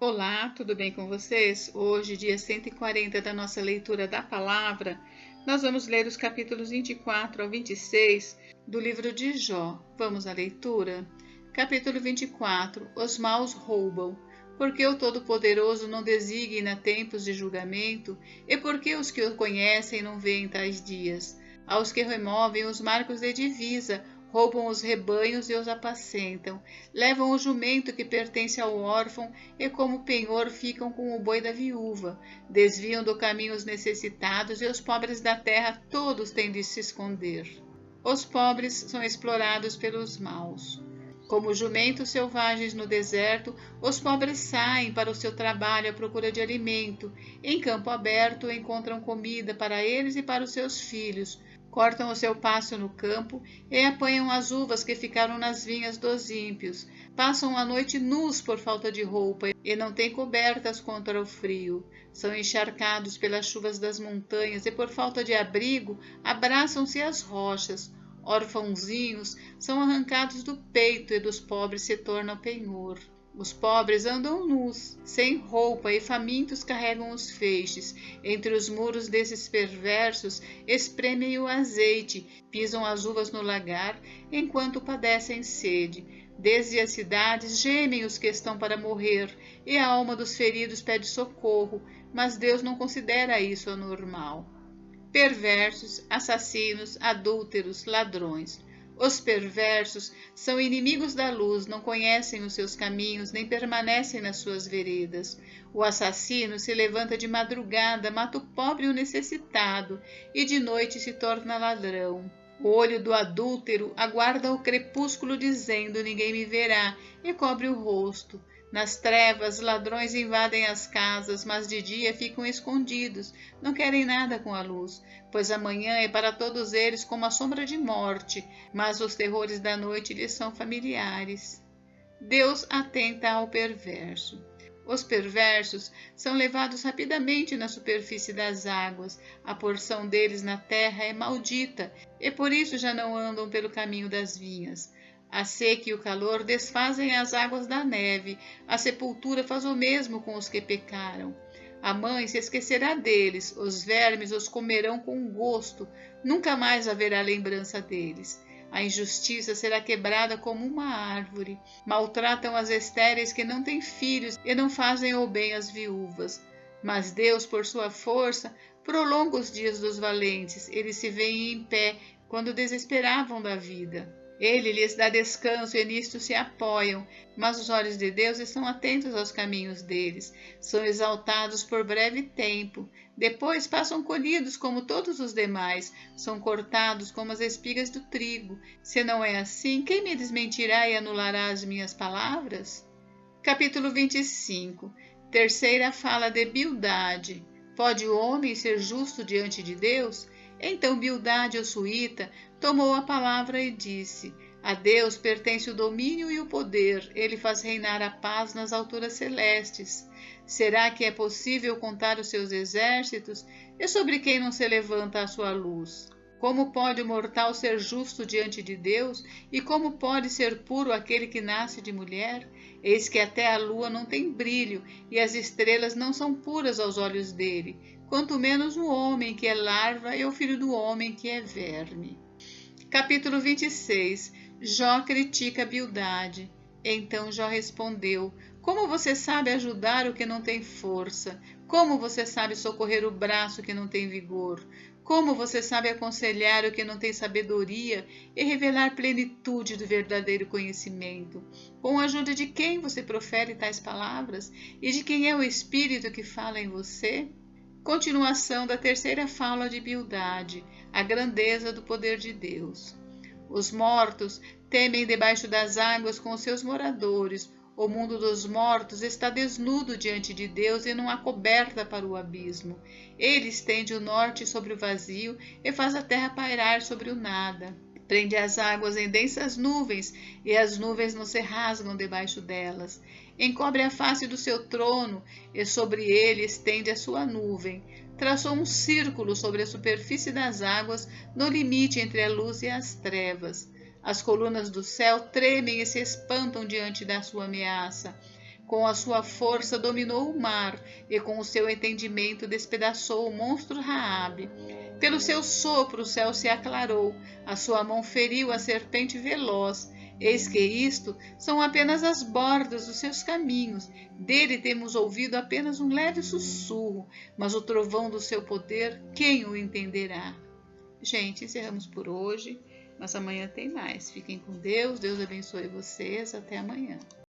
Olá, tudo bem com vocês? Hoje, dia 140 da nossa leitura da palavra, nós vamos ler os capítulos 24 ao 26 do livro de Jó. Vamos à leitura? Capítulo 24. Os maus roubam. Porque o Todo-Poderoso não designa tempos de julgamento, e porque os que o conhecem não veem tais dias. Aos que removem os marcos de divisa, roubam os rebanhos e os apacentam, levam o jumento que pertence ao órfão e como penhor ficam com o boi da viúva, desviam do caminho os necessitados e os pobres da terra todos têm de se esconder. Os pobres são explorados pelos maus. Como jumentos selvagens no deserto, os pobres saem para o seu trabalho à procura de alimento. Em campo aberto encontram comida para eles e para os seus filhos. Cortam o seu pasto no campo e apanham as uvas que ficaram nas vinhas dos ímpios. Passam a noite nus por falta de roupa e não têm cobertas contra o frio. São encharcados pelas chuvas das montanhas e por falta de abrigo abraçam-se às rochas. Órfãozinhos são arrancados do peito e dos pobres se tornam penhor. Os pobres andam nus, sem roupa, e famintos carregam os feixes. Entre os muros desses perversos espremem o azeite, pisam as uvas no lagar, enquanto padecem sede. Desde as cidades gemem os que estão para morrer, e a alma dos feridos pede socorro, mas Deus não considera isso anormal. Perversos, assassinos, adúlteros, ladrões. Os perversos são inimigos da luz, não conhecem os seus caminhos, nem permanecem nas suas veredas. O assassino se levanta de madrugada, mata o pobre e o necessitado, e de noite se torna ladrão. O olho do adúltero aguarda o crepúsculo, dizendo: ninguém me verá, e cobre o rosto. Nas trevas, ladrões invadem as casas, mas de dia ficam escondidos, não querem nada com a luz, pois a manhã é para todos eles como a sombra de morte, mas os terrores da noite lhes são familiares. Deus atenta ao perverso. Os perversos são levados rapidamente na superfície das águas, a porção deles na terra é maldita, e por isso já não andam pelo caminho das vinhas. A seca e o calor desfazem as águas da neve, a sepultura faz o mesmo com os que pecaram. A mãe se esquecerá deles, os vermes os comerão com gosto, nunca mais haverá lembrança deles. A injustiça será quebrada como uma árvore. Maltratam as estéreis que não têm filhos e não fazem o bem às viúvas. Mas Deus, por sua força, prolonga os dias dos valentes. Eles se veem em pé quando desesperavam da vida. Ele lhes dá descanso e nisto se apoiam, mas os olhos de Deus estão atentos aos caminhos deles. São exaltados por breve tempo, depois passam colhidos como todos os demais, são cortados como as espigas do trigo. Se não é assim, quem me desmentirá e anulará as minhas palavras? Capítulo 25. Terceira fala de Bildade. Pode o homem ser justo diante de Deus? Então Bildade, o suíta, tomou a palavra e disse: a Deus pertence o domínio e o poder, ele faz reinar a paz nas alturas celestes. Será que é possível contar os seus exércitos? E sobre quem não se levanta a sua luz? Como pode o mortal ser justo diante de Deus? E como pode ser puro aquele que nasce de mulher? Eis que até a lua não tem brilho, e as estrelas não são puras aos olhos dele, quanto menos o homem que é larva e o filho do homem que é verme. Capítulo 26. Jó critica Bildade. Então Jó respondeu: como você sabe ajudar o que não tem força? Como você sabe socorrer o braço que não tem vigor? Como você sabe aconselhar o que não tem sabedoria e revelar plenitude do verdadeiro conhecimento? Com a ajuda de quem você profere tais palavras? E de quem é o Espírito que fala em você? Continuação da terceira fala de Bildade, a grandeza do poder de Deus. Os mortos temem debaixo das águas com os seus moradores. O mundo dos mortos está desnudo diante de Deus e não há coberta para o abismo. Ele estende o norte sobre o vazio e faz a terra pairar sobre o nada. Prende as águas em densas nuvens e as nuvens não se rasgam debaixo delas. Encobre a face do seu trono e sobre ele estende a sua nuvem. Traçou um círculo sobre a superfície das águas no limite entre a luz e as trevas. As colunas do céu tremem e se espantam diante da sua ameaça. Com a sua força dominou o mar e com o seu entendimento despedaçou o monstro Raabe. Pelo seu sopro o céu se aclarou, a sua mão feriu a serpente veloz. Eis que isto são apenas as bordas dos seus caminhos. Dele temos ouvido apenas um leve sussurro, mas o trovão do seu poder, quem o entenderá? Gente, encerramos por hoje, mas amanhã tem mais. Fiquem com Deus, Deus abençoe vocês. Até amanhã.